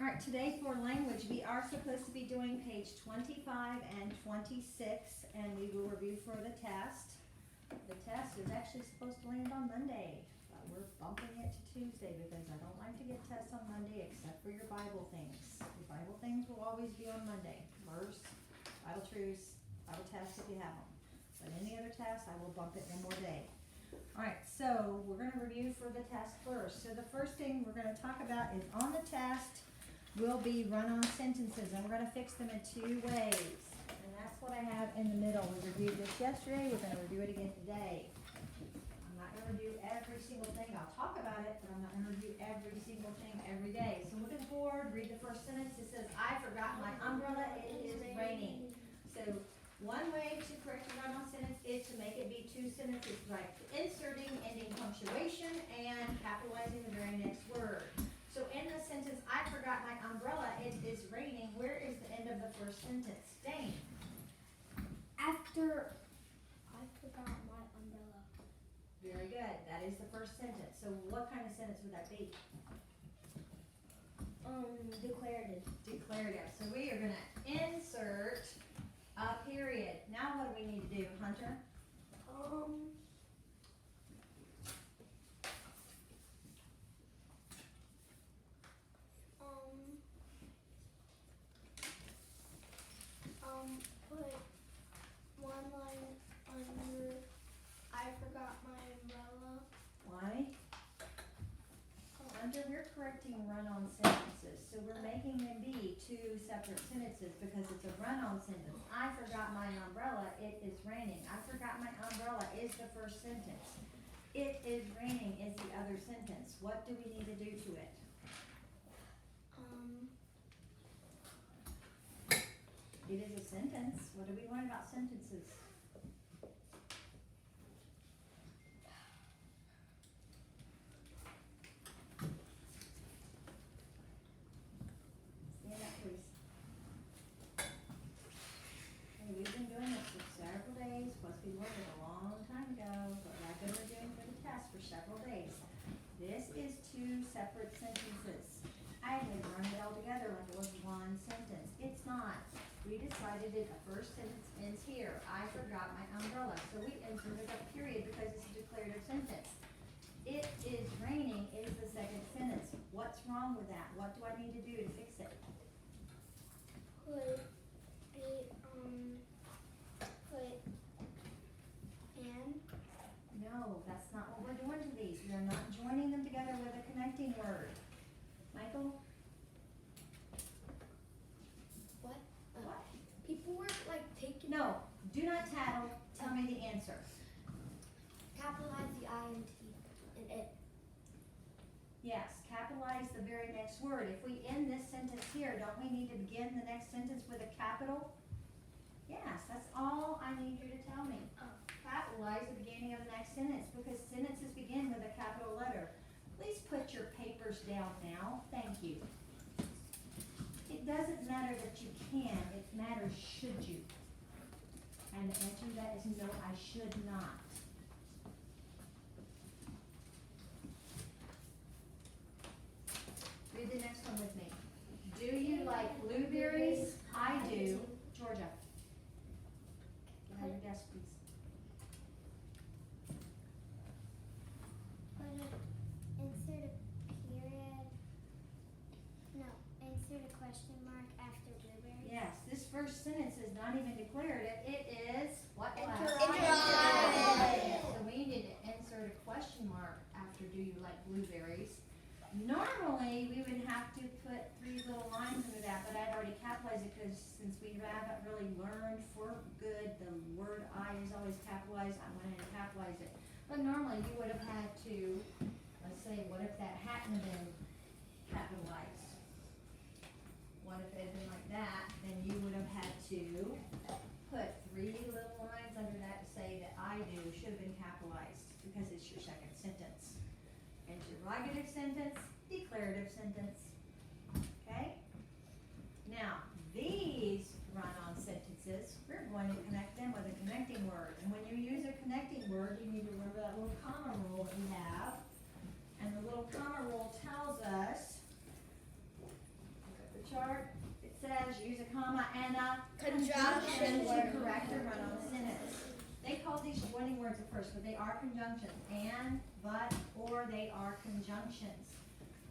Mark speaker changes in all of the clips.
Speaker 1: All right, today for language, we are supposed to be doing page 25 and 26, and we will review for the test. The test is actually supposed to land on Monday, but we're bumping it to Tuesday because I don't like to get tests on Monday except for your Bible things. Your Bible things will always be on Monday. Verse, Bible truths, Bible tests if you have them. But any other test, I will bump it one more day. All right, so we're going to review for the test first. So the first thing we're going to talk about is on the test will be run-on sentences, and we're going to fix them in two ways. And that's what I have in the middle. We reviewed this yesterday. We're going to review it again today. I'm not going to review every single thing. I'll talk about it, but I'm not going to review every single thing every day. So look at the board. Read the first sentence. It says, I forgot my umbrella. It is raining. So one way to correct a run-on sentence is to make it be two sentences, like inserting ending punctuation and capitalizing the very next word. So in the sentence, I forgot my umbrella, it is raining, where is the end of the first sentence? Dane.
Speaker 2: After I forgot my umbrella.
Speaker 1: Very good. That is the first sentence. So what kind of sentence would that be?
Speaker 2: Declarative.
Speaker 1: Declarative. So we are going to insert a period. Now what do we need to do, Hunter?
Speaker 2: Put one line under I forgot my umbrella.
Speaker 1: Why? Hunter, we're correcting run-on sentences, so we're making them be two separate sentences because it's a run-on sentence. I forgot my umbrella, it is raining. I forgot my umbrella is the first sentence. It is raining is the other sentence. What do we need to do to it? It is a sentence. What do we learn about sentences? Stand up, please. Hey, we've been doing this for several days, plus we learned it a long time ago, but I've been reviewing for the test for several days. This is two separate sentences. I had run it all together like it was one sentence. It's not. We decided that the first sentence ends here. I forgot my umbrella. So we inserted a period because it's a declarative sentence. It is raining is the second sentence. What's wrong with that? What do I need to do to fix it?
Speaker 2: Put and.
Speaker 1: No, that's not what we're doing to these. We are not joining them together with a connecting word. Michael?
Speaker 2: What?
Speaker 1: What?
Speaker 2: People were like taking.
Speaker 1: No, do not tattle. Tell me the answer.
Speaker 2: Capitalize the I and T and it.
Speaker 1: Yes, capitalize the very next word. If we end this sentence here, don't we need to begin the next sentence with a capital? Yes, that's all I need you to tell me. Capitalize the beginning of the next sentence because sentences begin with a capital letter. Please put your papers down now. Thank you. It doesn't matter that you can, it matters should you. And the answer to that is no, I should not. Read the next one with me. Do you like blueberries? I do. Georgia. Get out of your desk, please.
Speaker 2: Insert a period. No, insert a question mark after blueberries.
Speaker 1: Yes, this first sentence is not even declarative. It is what?
Speaker 2: Interrogative.
Speaker 1: So we need to insert a question mark after do you like blueberries. Normally, we would have to put three little lines under that, but I'd already capitalized it because since we haven't really learned for good, the word I is always capitalized, I went ahead and capitalized it. But normally, you would have had to, let's say, what if that hadn't been capitalized? What if it had been like that? Then you would have had to put three little lines under that to say that I do should have been capitalized because it's your second sentence. Interrogative sentence, declarative sentence. Okay? Now, these run-on sentences, we're going to connect them with a connecting word. And when you use a connecting word, you need to remember that little comma rule that we have. And the little comma rule tells us, chart, it says use a comma and a
Speaker 2: Conjunction
Speaker 1: to
Speaker 2: word.
Speaker 1: correct or run on the sentence. They call these joining words at first, but they are conjunctions. And, but, or they are conjunctions.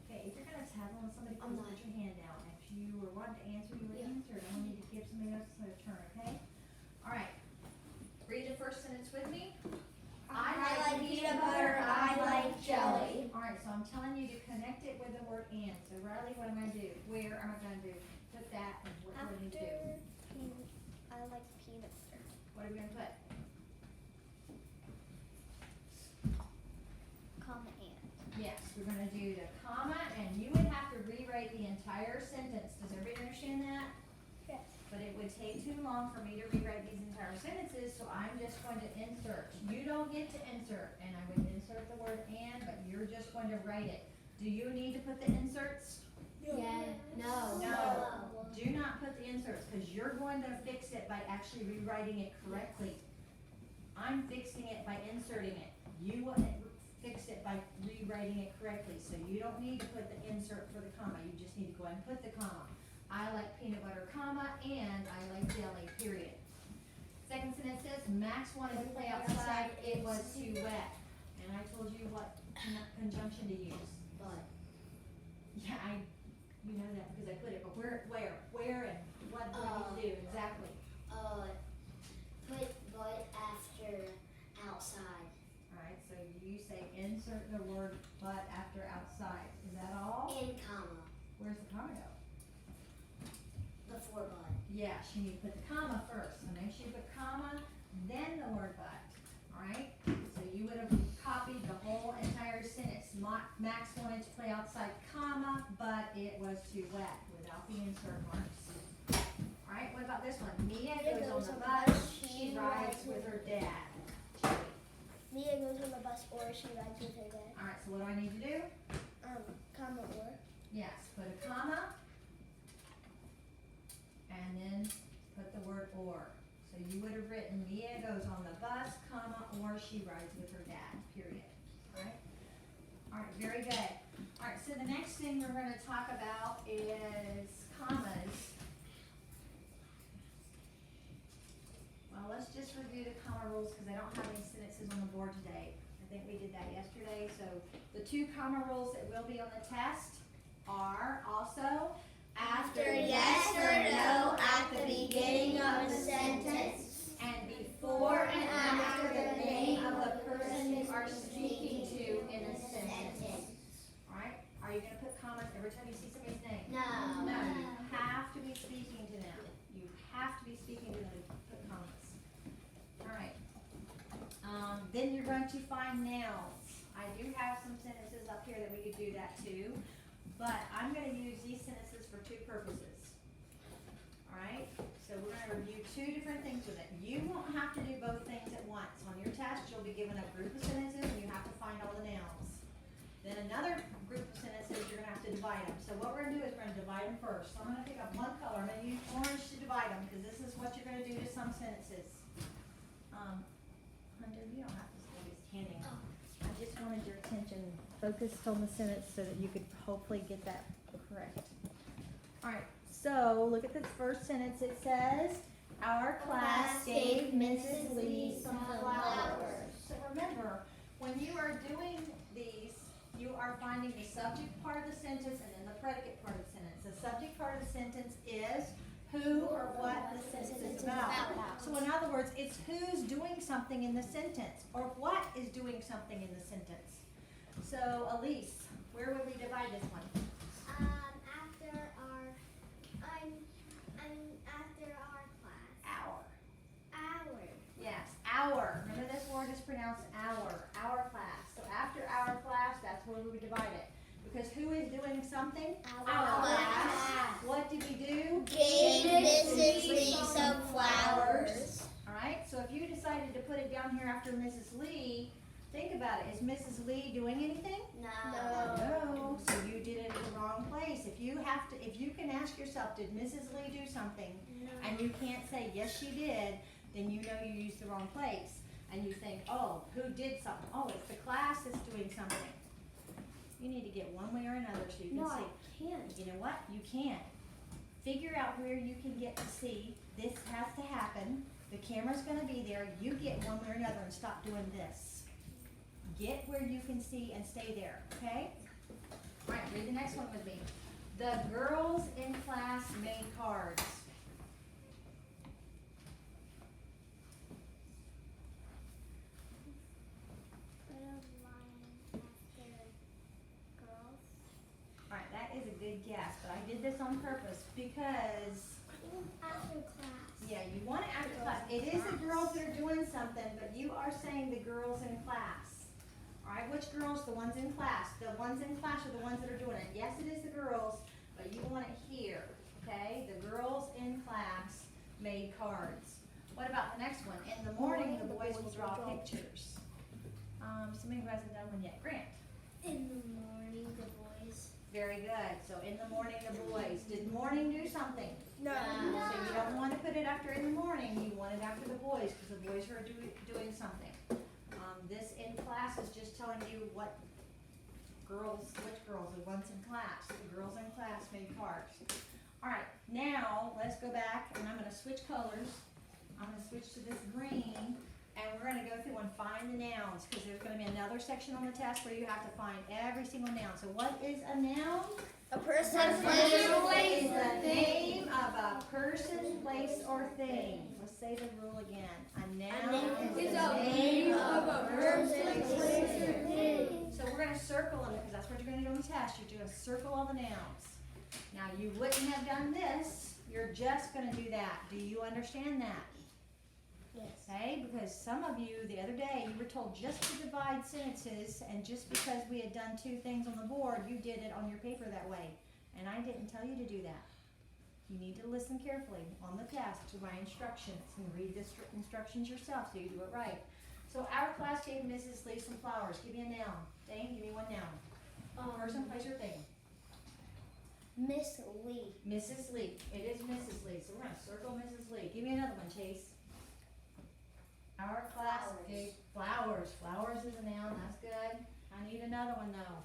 Speaker 1: Okay, if you're gonna tattle on somebody,
Speaker 2: I'm
Speaker 1: please
Speaker 2: not.
Speaker 1: put your hand down. If you were wanting to answer, you would
Speaker 2: Yeah.
Speaker 1: answer. I want you to give somebody else their turn, okay? All right. Read the first sentence with me.
Speaker 2: I like peanut butter, I like jelly.
Speaker 1: All right, so I'm telling you to connect it with the word and. So Riley, what am I gonna do? Where am I gonna do? Put that and what do we do?
Speaker 2: I like peanut butter.
Speaker 1: What are we gonna put?
Speaker 2: Comma and.
Speaker 1: Yes, we're gonna do the comma, and you would have to rewrite the entire sentence. Does everybody understand that?
Speaker 2: Yes.
Speaker 1: But it would take too long for me to rewrite these entire sentences, so I'm just going to insert. You don't get to insert, and I would insert the word and, but you're just going to write it. Do you need to put the inserts?
Speaker 2: Yeah. No.
Speaker 1: No. Do not put the inserts, because you're going to fix it by actually rewriting it correctly. I'm fixing it by inserting it. You want to fix it by rewriting it correctly, so you don't need to put the insert for the comma. You just need to go ahead and put the comma. I like peanut butter, comma, and I like jelly, period. Second sentence says, Max wanted to play outside, it was too wet. And I told you what conjunction to use.
Speaker 2: But.
Speaker 1: Yeah, you know that because I put it, but where, and what do I need to do, exactly?
Speaker 2: Put but after outside.
Speaker 1: Alright, so you say insert the word but after outside, is that all?
Speaker 2: In comma.
Speaker 1: Where's the comma go?
Speaker 2: Before but.
Speaker 1: Yes, you need to put the comma first, so make sure you put comma, then the word but, alright? So you would have copied the whole entire sentence. Max wanted to play outside, comma, but it was too wet, without the insert marks. Alright, what about this one? Mia goes on the bus, she rides with her dad.
Speaker 2: Mia goes on the bus or she rides with her dad.
Speaker 1: Alright, so what do I need to do?
Speaker 2: Comma or.
Speaker 1: Yes, put a comma, and then put the word or. So you would have written, Mia goes on the bus, comma, or she rides with her dad, period. Alright? Alright, very good. Alright, so the next thing we're gonna talk about is commas. Well, let's just review the comma rules, because I don't have any sentences on the board today. I think we did that yesterday, so the two comma rules that will be on the test are also
Speaker 2: After yes or no at the beginning of the sentence.
Speaker 1: and before and after the name of the person you are speaking to in a sentence. Alright, are you gonna put commas every time you see somebody's name?
Speaker 2: No.
Speaker 1: No, you have to be speaking to them. You have to be speaking to them to put commas. Alright. Then you're going to find nouns. I do have some sentences up here that we could do that too, but I'm gonna use these sentences for two purposes. Alright, so we're gonna review two different things with it. You won't have to do both things at once. On your test, you'll be given a group of sentences and you have to find all the nouns. Then another group of sentences, you're gonna have to divide them. So what we're gonna do is we're gonna divide them first. So I'm gonna pick up one color, I'm gonna use orange to divide them, because this is what you're gonna do to some sentences. Hunter, you don't have to stay just handing. I just wanted your attention focused on the sentence so that you could hopefully get that correct. Alright, so look at this first sentence. It says, our class gave Mrs. Lee some flowers. So remember, when you are doing these, you are finding the subject part of the sentence and then the predicate part of the sentence. The subject part of the sentence is who or what the sentence is about. So in other words, it's who's doing something in the sentence or what is doing something in the sentence. So Elise, where would we divide this one?
Speaker 2: After our, after our class.
Speaker 1: Our.
Speaker 2: Our.
Speaker 1: Yes, our. Remember this word is pronounced our class. So after our class, that's where we would divide it. Because who is doing something?
Speaker 2: Our class.
Speaker 1: What did we do?
Speaker 2: Gave Mrs. Lee some flowers.
Speaker 1: Alright, so if you decided to put it down here after Mrs. Lee, think about it. Is Mrs. Lee doing anything?
Speaker 2: No.
Speaker 1: No, so you did it in the wrong place. If you can ask yourself, did Mrs. Lee do something? And you can't say, yes, she did, then you know you used the wrong place. And you think, oh, who did something? Oh, it's the class that's doing something. You need to get one way or another so you can
Speaker 2: No,
Speaker 1: see.
Speaker 2: I can't.
Speaker 1: You know what? You can. figure out where you can get to see. This has to happen. The camera's gonna be there. You get one way or another and stop doing this. Get where you can see and stay there, okay? All right, read the next one with me. The girls in class made cards.
Speaker 2: Put a line after girls.
Speaker 1: All right, that is a good guess, but I did this on purpose because,
Speaker 2: After class.
Speaker 1: yeah, you want it after class. It is the girls that are doing something, but you are saying the girls in class. All right, which girls? The ones in class. The ones in class are the ones that are doing it. Yes, it is the girls, but you want it here, okay? The girls in class made cards. What about the next one? In the morning, the boys will draw pictures. Somebody who hasn't done one yet. Grant.
Speaker 2: In the morning, the boys.
Speaker 1: Very good. So in the morning, the boys. Did morning do something?
Speaker 2: No.
Speaker 1: So you don't want to put it after in the morning, you want it after the boys, because the boys are doing something. This in class is just telling you what girls, which girls, the ones in class. The girls in class made cards. All right, now let's go back, and I'm gonna switch colors. I'm gonna switch to this green, and we're gonna go through and find the nouns, because there's gonna be another section on the test where you have to find every single noun. So what is a noun?
Speaker 2: A person,
Speaker 1: Is the name of a person, place, or thing. Let's say the rule again. A noun is the name of a person, place, or thing. So we're gonna circle them, because that's what you're gonna do on the test. You're gonna circle all the nouns. Now, you wouldn't have done this. You're just gonna do that. Do you understand that?
Speaker 2: Yes.
Speaker 1: Okay, because some of you, the other day, you were told just to divide sentences, and just because we had done two things on the board, you did it on your paper that way. And I didn't tell you to do that. You need to listen carefully on the test to my instructions and read the instructions yourself so you do it right. So our class gave Mrs. Lee some flowers. Give me a noun. Dane, give me one noun. Person, place, or thing.
Speaker 2: Miss Lee.
Speaker 1: Mrs. Lee. It is Mrs. Lee. So we're gonna circle Mrs. Lee. Give me another one, Chase. Our class
Speaker 2: Flowers.
Speaker 1: gave flowers. Flowers is a noun. That's good. I need another one though.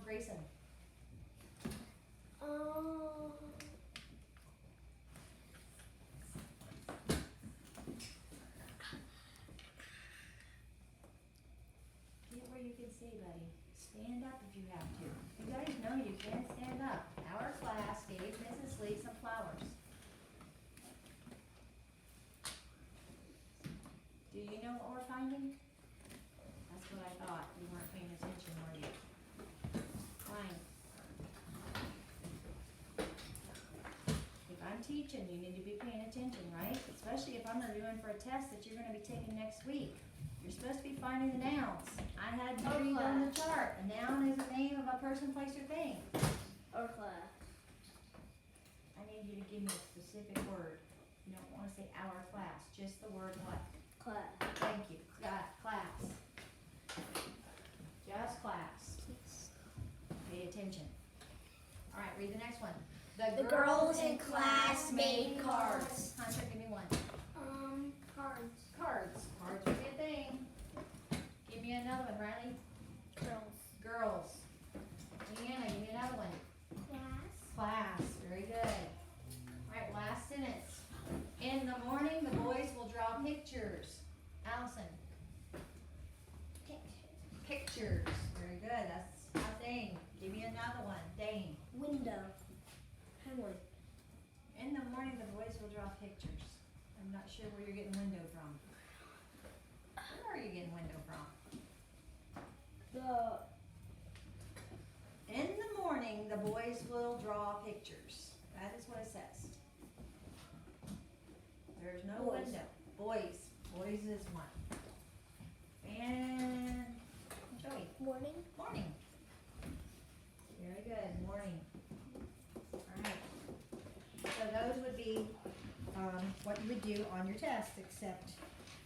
Speaker 1: Grayson. Get where you can see, buddy. Stand up if you have to. You guys know you can stand up. Our class gave Mrs. Lee some flowers. Do you know what we're finding? That's what I thought. You weren't paying attention, were you? Fine. If I'm teaching, you need to be paying attention, right? Especially if I'm reviewing for a test that you're gonna be taking next week. You're supposed to be finding the nouns. I had you read on the chart. A noun is the name of a person, place, or thing.
Speaker 2: Or class.
Speaker 1: I need you to give me a specific word. You don't wanna say our class, just the word what?
Speaker 2: Class.
Speaker 1: Thank you. Class. Just class. Pay attention. All right, read the next one.
Speaker 2: The girls in class made cards.
Speaker 1: Hunter, give me one.
Speaker 2: Cards.
Speaker 1: Cards. Cards would be a thing. Give me another one, Riley.
Speaker 2: Girls.
Speaker 1: Girls. Leanna, give me another one.
Speaker 2: Class.
Speaker 1: Class. Very good. All right, last sentence. In the morning, the boys will draw pictures. Allison. Pictures. Very good. That's a thing. Give me another one. Dane.
Speaker 2: Window. Henry.
Speaker 1: In the morning, the boys will draw pictures. I'm not sure where you're getting window from. Where are you getting window from? In the morning, the boys will draw pictures. That is what it says. There's no
Speaker 2: Boys.
Speaker 1: window. Boys. Boys is one. And Joey.
Speaker 2: Morning.
Speaker 1: Morning. Very good. Morning. Alright. So those would be what you would do on your test, except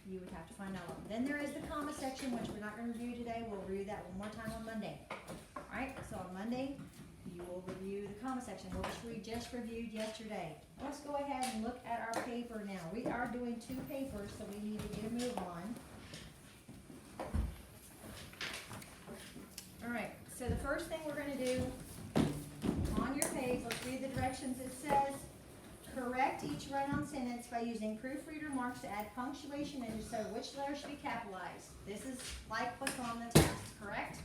Speaker 1: you would have to find out. Then there is the comma section, which we're not going to review today. We'll review that one more time on Monday. Alright, so on Monday, you will review the comma section, which we just reviewed yesterday. Let's go ahead and look at our paper now. We are doing two papers, so we need to get a move on. Alright, so the first thing we're going to do on your page, let's read the directions directions. It says, correct each run-on sentence by using proofreader marks to add punctuation and decide which letter should be capitalized. This is like what's on the test, correct?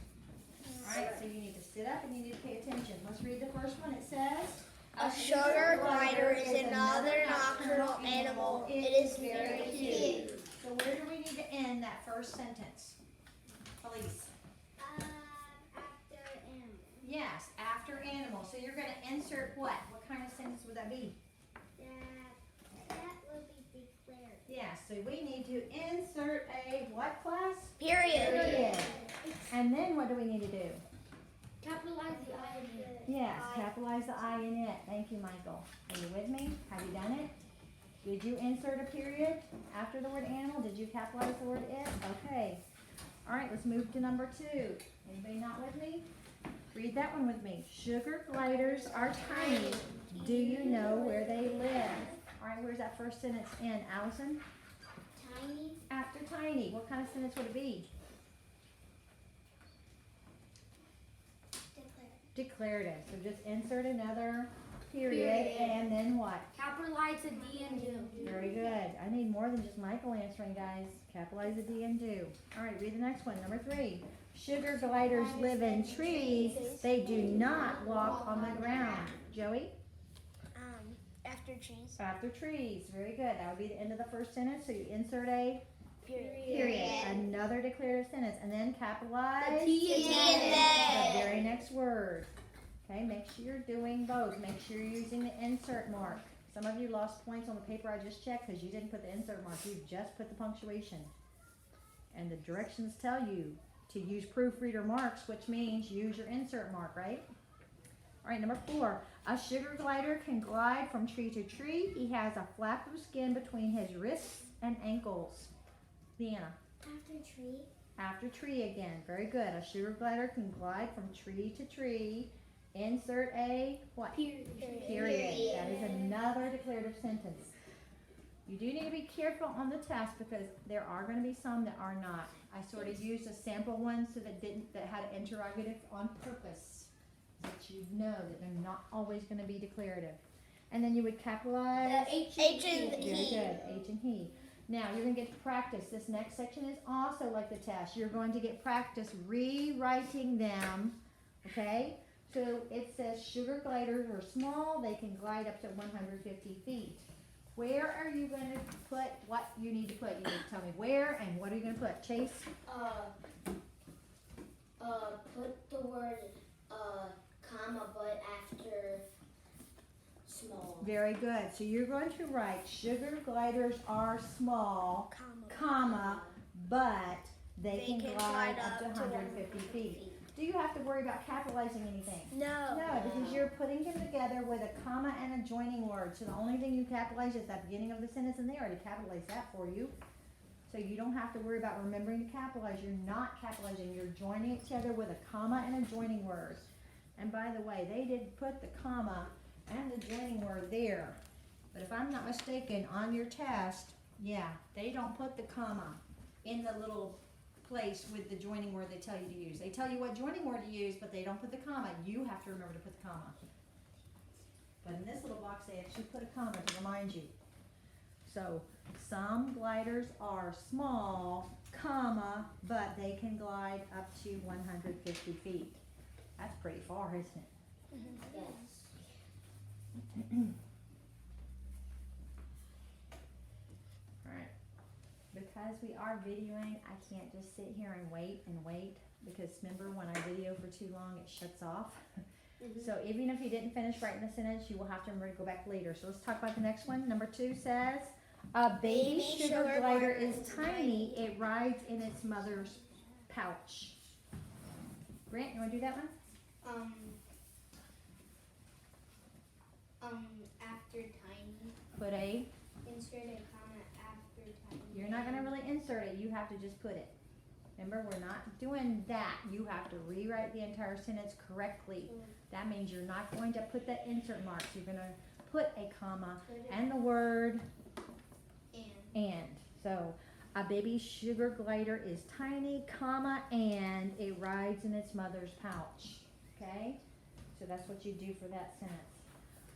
Speaker 1: Alright, so you need to sit up and you need to pay attention. Let's read the first one. It says,
Speaker 2: A sugar glider is another nocturnal animal. It is very cute.
Speaker 1: so where do we need to end that first sentence? Elise?
Speaker 2: After animal.
Speaker 1: Yes, after animal. So you're going to insert what? What kind of sentence would that be?
Speaker 2: That will be declared.
Speaker 1: Yeah, so we need to insert a what class?
Speaker 2: Period.
Speaker 1: And then what do we need to do?
Speaker 2: Capitalize the I in it.
Speaker 1: Yes, capitalize the I in it. Thank you, Michael. Are you with me? Have you done it? Did you insert a period after the word animal? Did you capitalize the word it? Okay. All right, let's move to number 2. Anybody not with me? Read that one with me. Sugar gliders are tiny. Do you know where they live? All right, where's that first sentence in? Allison?
Speaker 2: Tiny.
Speaker 1: After tiny. What kind of sentence would it be? Declarative. So just insert another period and then what?
Speaker 2: Capitalize the D and do.
Speaker 1: Very good. I need more than just Michael answering, guys. Capitalize the D and do. All right, read the next one. Number 3. Sugar gliders live in trees. They do not walk on the ground. Joey?
Speaker 2: After trees.
Speaker 1: After trees. Very good. That would be the end of the first sentence. So you insert a
Speaker 2: Period.
Speaker 1: period. Another declarative sentence. And then capitalize
Speaker 2: The T in
Speaker 1: the
Speaker 2: it.
Speaker 1: very next word. Okay, make sure you're doing both. Make sure you're using the insert mark. Some of you lost points on the paper I just checked because you didn't put the insert mark. You just put the punctuation. And the directions tell you to use proofreader marks, which means use your insert mark, right? All right, number 4. A sugar glider can glide from tree to tree. He has a flap of skin between his wrists and ankles. Deanna.
Speaker 2: After tree.
Speaker 1: After tree again. Very good. A sugar glider can glide from tree to tree. Insert a what?
Speaker 2: Period.
Speaker 1: Period. That is another declarative sentence. You do need to be careful on the test because there are going to be some that are not. I sort of used a sample one so that had an interrogative on purpose, so that you know that they're not always going to be declarative. And then you would capitalize
Speaker 2: H
Speaker 1: Very
Speaker 2: and
Speaker 1: good.
Speaker 2: he.
Speaker 1: H and he. Now you're going to get to practice. This next section is also like the test. You're going to get practice rewriting them. Okay? So it says sugar gliders are small. They can glide up to 150 feet. Where are you going to put what you need to put? You need to tell me where and what are you going to put? Chase?
Speaker 2: Put the word, comma, but after small.
Speaker 1: Very good. So you're going to write sugar gliders are small, comma, but they can glide up to 150 feet. Do you have to worry about capitalizing anything?
Speaker 2: No.
Speaker 1: No, because you're putting them together with a comma and a joining word. So the only thing you capitalize is at the beginning of the sentence, and they already capitalized that for you. So you don't have to worry about remembering to capitalize. You're not capitalizing. You're joining it together with a comma and a joining word. And by the way, they did put the comma and the joining word there. But if I'm not mistaken, on your test, yeah, they don't put the comma in the little place with the joining word they tell you to use. They tell you what joining word to use, but they don't put the comma. You have to remember to put the comma. But in this little box, they actually put a comma to remind you. So, some gliders are small, comma, but they can glide up to 150 feet. That's pretty far, isn't it?
Speaker 2: Yes.
Speaker 1: Alright. Because we are videoing, I can't just sit here and wait, because remember when I video for too long, it shuts off. So even if you didn't finish writing the sentence, you will have to remember to go back later. So let's talk about the next one. Number 2 says, a baby sugar glider is tiny. It rides in its mother's pouch. Grant, you want to do that one?
Speaker 2: After tiny.
Speaker 1: Put a,
Speaker 2: Insert a comma after tiny.
Speaker 1: you're not going to really insert it. You have to just put it. Remember, we're not doing that. You have to rewrite the entire sentence correctly. That means you're not going to put the insert marks. You're going to put a comma and the word and. So, a baby sugar glider is tiny, comma, and it rides in its mother's pouch. Okay? So that's what you do for that sentence.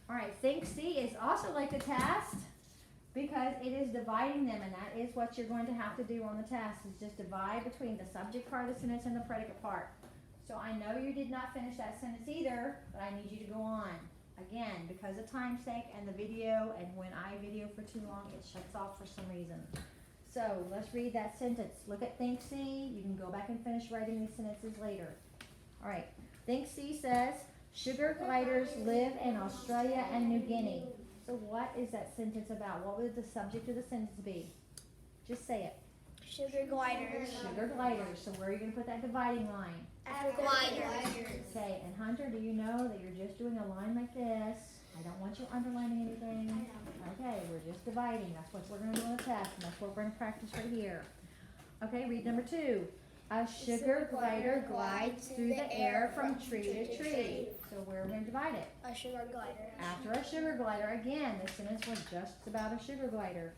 Speaker 1: All right, Think See is also like the test because it is dividing them, and that is what you're going to have to do on the test, is just divide between the subject part of the sentence and the predicate part. So I know you did not finish that sentence either, but I need you to go on. Again, because of time's sake and the video, and when I video for too long, it shuts off for some reason. So let's read that sentence. Look at Think See. You can go back and finish writing these sentences later. All right. Think See says, sugar gliders live in Australia and New Guinea. So what is that sentence about? What would the subject of the sentence be? Just say it.
Speaker 2: Sugar gliders.
Speaker 1: Sugar gliders. So where are you going to put that dividing line?
Speaker 2: After gliders.
Speaker 1: Okay, and Hunter, do you know that you're just doing a line like this? I don't want you underlining anything. Okay, we're just dividing. That's what we're going to do on the test, and that's what we're going to practice right here. Okay, read number 2. A sugar glider glides through the air from tree to tree. So where are we going to divide it?
Speaker 2: A sugar glider.
Speaker 1: After a sugar glider. Again, the sentence was just about a sugar glider.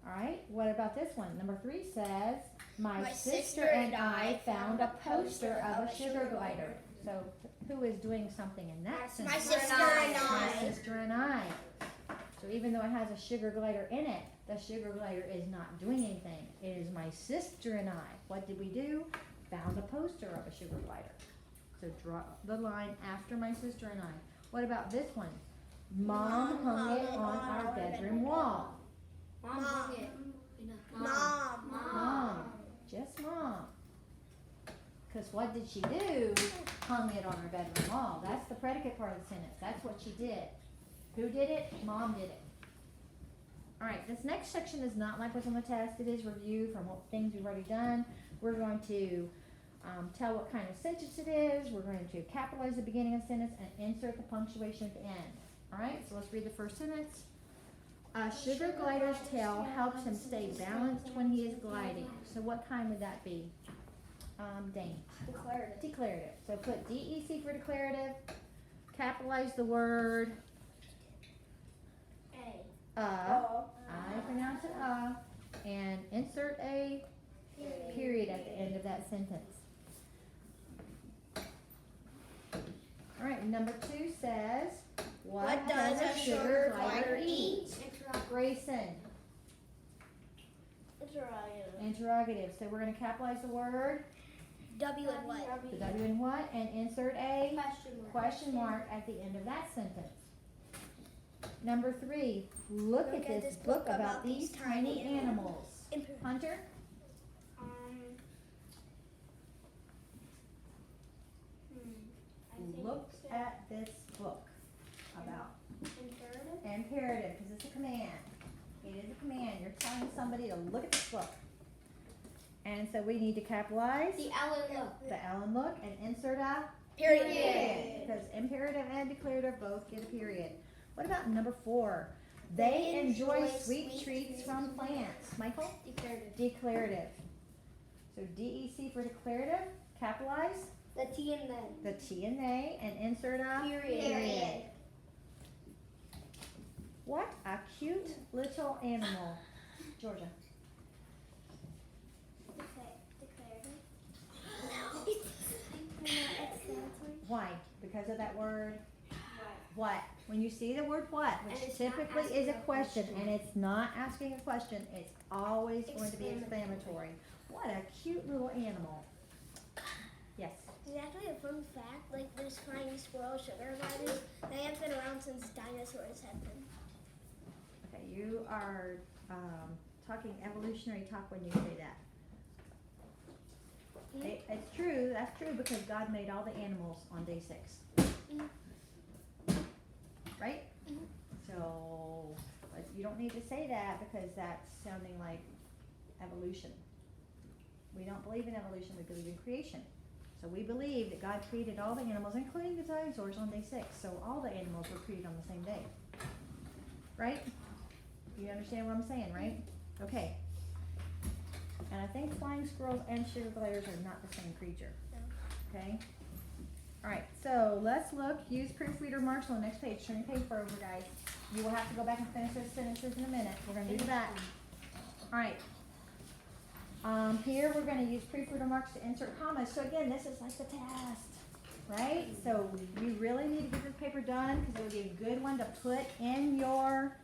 Speaker 1: All right, what about this one? Number 3 says, my sister and I found a poster of a sugar glider. So who is doing something in that sentence?
Speaker 2: My sister and
Speaker 1: My
Speaker 2: I.
Speaker 1: sister and I. So even though it has a sugar glider in it, the sugar glider is not doing anything. It is my sister and I. What did we do? Found a poster of a sugar glider. So draw the line after my sister and I. What about this one? Mom hung it on our bedroom wall.
Speaker 2: Mom.
Speaker 1: Mom. Just Mom. Because what did she do? Hung it on her bedroom wall. That's the predicate part of the sentence. That's what she did. Who did it? Mom did it. All right, this next section is not like what's on the test. It is review from what things we've already done. We're going to tell what kind of sentence it is. We're going to capitalize the beginning of the sentence and insert the punctuation at the end. All right, so let's read the first sentence. A sugar glider's tail helps him stay balanced when he is gliding. So what kind would that be? Dane.
Speaker 2: Declarative.
Speaker 1: Declarative. So put DEC for declarative. Capitalize the word I pronounce it and insert a period at the end of that sentence. All right, number 2 says, what does a sugar glider eat? Grayson. Interrogative. So we're going to capitalize the word,
Speaker 2: W and what?
Speaker 1: the W in what, and insert a question mark at the end of that sentence. Number 3, look at this book about these tiny animals. Hunter? Look at this book about imperative, because it's a command. It is a command. You're telling somebody to look at this book. And so we need to capitalize
Speaker 2: The Ellen look.
Speaker 1: the Ellen look and insert a
Speaker 2: Period.
Speaker 1: because imperative and declarative both get a period. What about number 4? They enjoy sweet treats from plants. Michael?
Speaker 2: Declarative.
Speaker 1: Declarative. So DEC for declarative, capitalize
Speaker 2: The T and then.
Speaker 1: the T and they and insert a
Speaker 2: Period.
Speaker 1: What a cute little animal. Georgia. Why? Because of that word what? When you see the word what,
Speaker 2: And
Speaker 1: which
Speaker 2: it's not
Speaker 1: typically
Speaker 2: asking
Speaker 1: is a
Speaker 2: a
Speaker 1: question,
Speaker 2: question.
Speaker 1: and it's not asking a question, it's always going to be exclamatory. What a cute little animal. Yes.
Speaker 2: There's actually a fun fact, like this flying squirrel sugar gliders, they have been around since dinosaurs have been.
Speaker 1: Okay, you are talking evolutionary talk when you say that. It's true, that's true, because God made all the animals on day 6. Right? So, but you don't need to say that because that's sounding like evolution. We don't believe in evolution, we believe in creation. So we believe that God created all the animals, including the dinosaurs, on day 6. So all the animals were created on the same day. Right? You understand what I'm saying, right? Okay. And I think flying squirrels and sugar gliders are not the same creature. Okay? Alright, so let's look. Use proofreader marks on the next page. Turn your paper over, guys. You will have to go back and finish those sentences in a minute. We're going to do that. Alright. Here we're going to use proofreader marks to insert commas. So again, this is like the test. right? So you really need to get this paper done because it would be a good one to put in your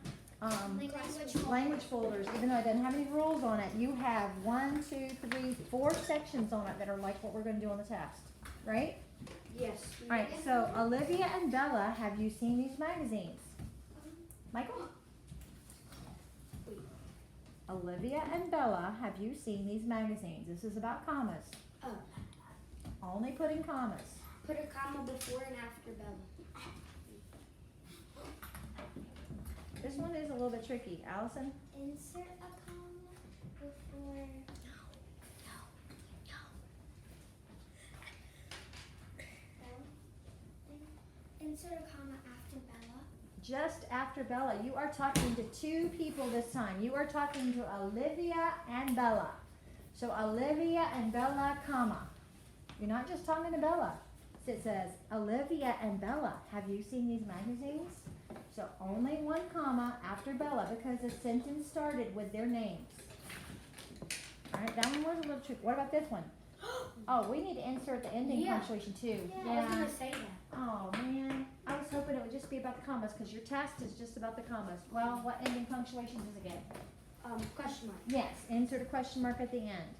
Speaker 1: language folders. Even though it doesn't have any rules on it, you have 1, 2, 3, 4 sections on it that are like what we're going to do on the test, right?
Speaker 3: Yes.
Speaker 1: All right. So Olivia and Bella, have you seen these magazines? Michael? Olivia and Bella, have you seen these magazines? This is about commas.
Speaker 3: Oh.
Speaker 1: Only put in commas.
Speaker 3: Put a comma before and after Bella.
Speaker 1: This one is a little bit tricky. Allison?
Speaker 2: Insert a comma before. Insert a comma after Bella.
Speaker 1: Just after Bella. You are talking to 2 people this time. You are talking to Olivia and Bella. So Olivia and Bella, comma. You're not just talking to Bella. It says, Olivia and Bella, have you seen these magazines? So only 1 comma after Bella because the sentence started with their names. All right, that one was a little tricky. What about this one? Oh, we need to insert the ending
Speaker 3: Yeah.
Speaker 1: punctuation too.
Speaker 3: I was gonna say that.
Speaker 1: Oh man, I was hoping it would just be about the commas because your test is just about the commas. Well, what ending punctuation does it get?
Speaker 3: Question mark.
Speaker 1: Yes, insert a question mark at the end.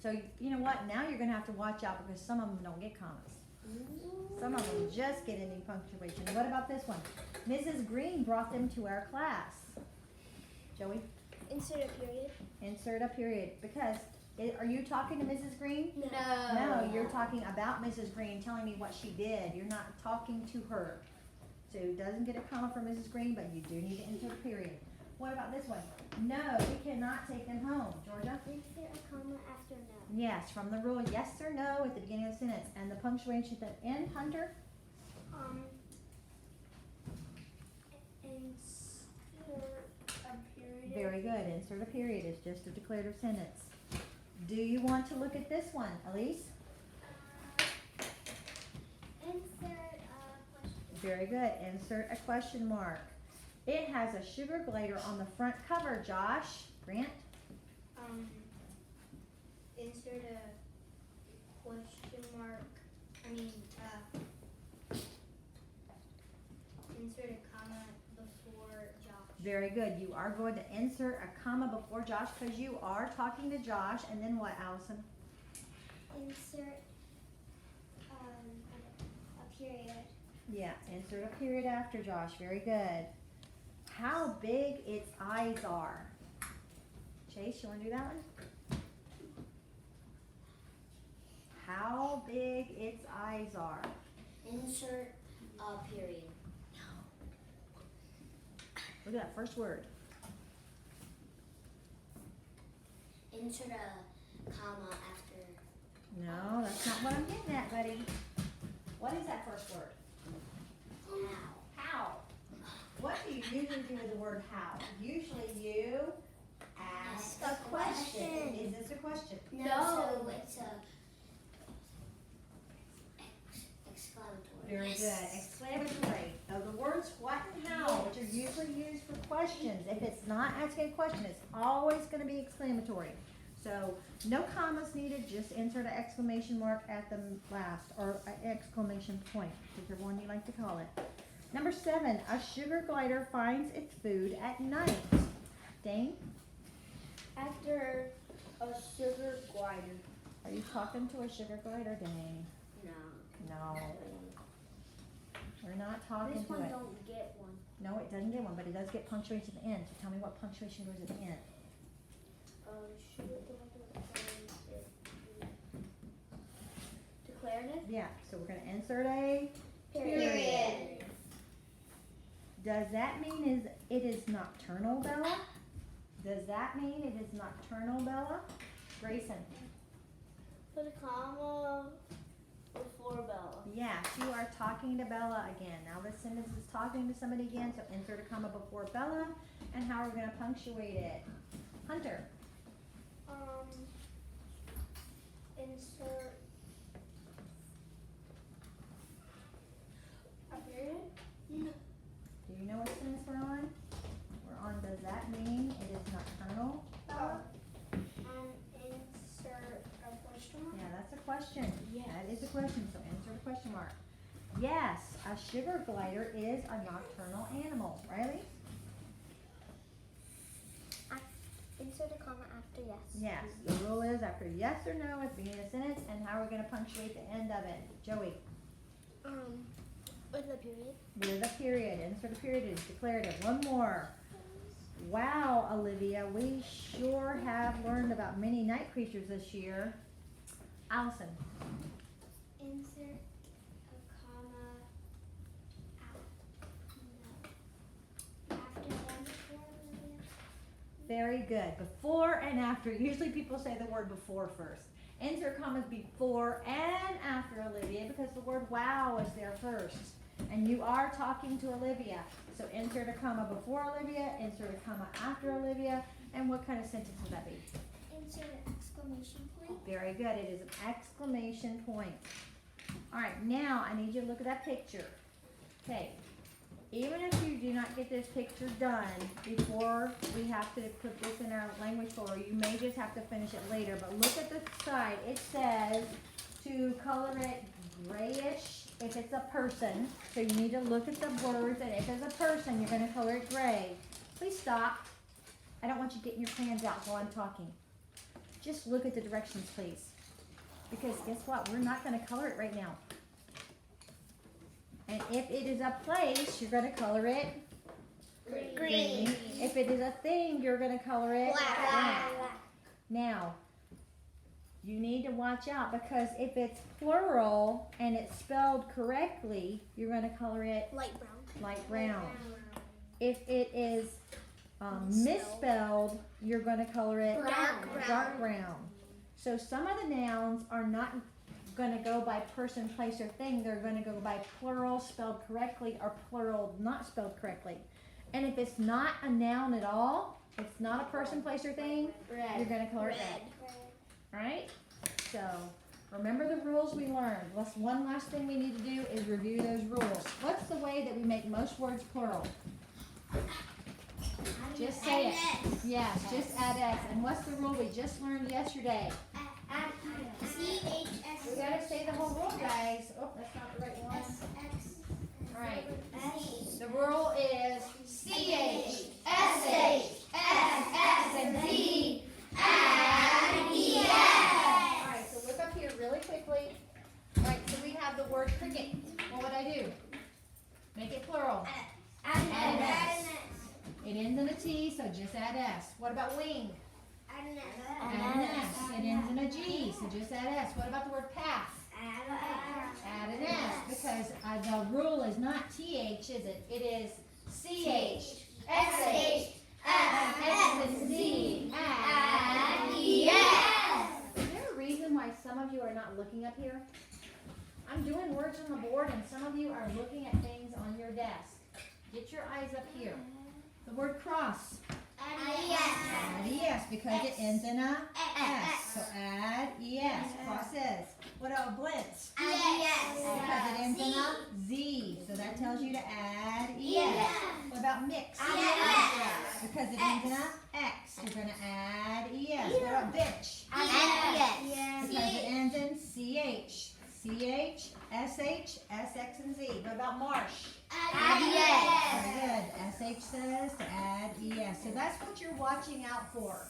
Speaker 1: So you know what? Now you're gonna have to watch out because some of them don't get commas. Some of them just get ending punctuation. What about this one? Mrs. Green brought them to our class. Joey,
Speaker 2: Insert a period.
Speaker 1: insert a period because are you talking to Mrs. Green?
Speaker 2: No.
Speaker 1: No, you're talking about Mrs. Green, telling me what she did. You're not talking to her. So it doesn't get a comma for Mrs. Green, but you do need to insert a period. What about this one? No, we cannot take them home. Georgia?
Speaker 2: Insert a comma after no.
Speaker 1: Yes, from the rule, yes or no at the beginning of the sentence. And the punctuation at the end, Hunter?
Speaker 2: Insert a period.
Speaker 1: Very good. Insert a period. It's just a declarative sentence. Do you want to look at this one, Elise?
Speaker 2: Insert a question.
Speaker 1: Very good. Insert a question mark. It has a sugar glider on the front cover, Josh. Grant?
Speaker 3: Insert a question mark. Insert a comma before Josh.
Speaker 1: Very good. You are going to insert a comma before Josh because you are talking to Josh. And then what, Allison?
Speaker 2: Insert a period.
Speaker 1: Yeah, insert a period after Josh. Very good. How big its eyes are. Chase, you want to do that one? How big its eyes are.
Speaker 3: Insert a period.
Speaker 1: Look at that first word.
Speaker 3: Insert a comma after.
Speaker 1: No, that's not what I'm getting at, buddy. What is that first word? How. What do you usually do with the word how? Usually you ask a question. Is this a question?
Speaker 3: No, it's a exclamatory.
Speaker 1: Very good. Exclamatory. Now the words what and how, which are usually used for questions. If it's not asking a question, it's always going to be exclamatory. So no commas needed, just insert an exclamation mark at the last, or an exclamation point, whichever one you like to call it. Number 7, a sugar glider finds its food at night. Dane,
Speaker 3: After a sugar glider.
Speaker 1: are you talking to a sugar glider, Dane?
Speaker 3: No.
Speaker 1: No. We're not talking
Speaker 3: This
Speaker 1: to
Speaker 3: one
Speaker 1: it.
Speaker 3: don't get one.
Speaker 1: No, it doesn't get one, but it does get punctuation at the end. So tell me what punctuation goes at the end.
Speaker 3: Sugar glider finds it. Declarative?
Speaker 1: Yeah, so we're going to insert a.
Speaker 3: Period.
Speaker 1: Does that mean it is nocturnal, Bella? Does that mean it is nocturnal, Bella? Grayson.
Speaker 3: Put a comma before Bella.
Speaker 1: Yes, you are talking to Bella again. Now this sentence is talking to somebody again, so insert a comma before Bella. And how are we going to punctuate it? Hunter.
Speaker 2: Insert a period.
Speaker 1: Do you know what sentence we're on? We're on does that mean it is nocturnal, Bella?
Speaker 2: Insert a question mark.
Speaker 1: Yeah, that's a question.
Speaker 3: Yes.
Speaker 1: That is a question, so insert a question mark. Yes, a sugar glider is a nocturnal animal. Riley?
Speaker 2: Insert a comma after yes.
Speaker 1: Yes. The rule is after yes or no at the beginning of the sentence, and how are we going to punctuate the end of it? Joey?
Speaker 2: With a period.
Speaker 1: With a period. Insert a period. It's declarative. One more. Wow, Olivia, we sure have learned about many night creatures this year. Allison?
Speaker 2: Insert a comma after and before.
Speaker 1: Very good. Before and after. Usually people say the word before first. Insert commas before and after Olivia because the word wow is there first. And you are talking to Olivia. So insert a comma before Olivia, insert a comma after Olivia. And what kind of sentence would that be?
Speaker 2: Insert an exclamation point.
Speaker 1: Very good. It is an exclamation point. All right, now I need you to look at that picture. Okay. Even if you do not get this picture done before we have to put this in our language folder, you may just have to finish it later. But look at the side. It says to color it grayish if it's a person. So you need to look at the words, and if it's a person, you're going to color it gray. Please stop. I don't want you getting your crayons out while I'm talking. Just look at the directions, please. Because guess what? We're not going to color it right now. And if it is a place, you're going to color it green. If it is a thing, you're going to color it black. Now, you need to watch out because if it's plural and it's spelled correctly, you're going to color it
Speaker 2: Light brown.
Speaker 1: light brown. If it is misspelled, you're going to color it dark brown. So some of the nouns are not going to go by person, place, or thing. They're going to go by plural spelled correctly or plural not spelled correctly. And if it's not a noun at all, it's not a person, place, or thing, you're going to color it red. Alright? So, remember the rules we learned. One last thing we need to do is review those rules. What's the way that we make most words plural? Just say it. Yes, just add S. And what's the rule we just learned yesterday? We gotta say the whole rule, guys. Oh, that's not the right one. Alright. The rule is CH, SH, SS, and Z, and ES. Alright, so look up here really quickly. Alright, so we have the word cricket. What would I do? Make it plural. Add an S. It ends in a T, so just add S. What about wing? Add an S. It ends in a G, so just add S. What about the word path? Add an S, because the rule is not TH, is it? It is CH, SH, S, and Z, and ES. Is there a reason why some of you are not looking up here? I'm doing words on the board, and some of you are looking at things on your desk. Get your eyes up here. The word cross. Add ES because it ends in a S. So add ES. Crosses. What about blitz? Because it ends in a Z. So that tells you to add ES. What about mix? Because it ends in a X. You're going to add ES. What about bench? Because it ends in CH. CH, SH, SX, and Z. What about marsh? Very good. SH says to add ES. So that's what you're watching out for.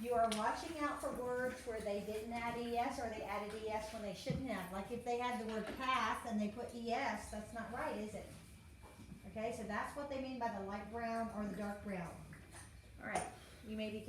Speaker 1: You are watching out for words where they didn't add ES or they added ES when they shouldn't have. Like if they had the word path and they put ES, that's not right, is it? Okay, so that's what they mean by the light brown or the dark brown. All right, you may be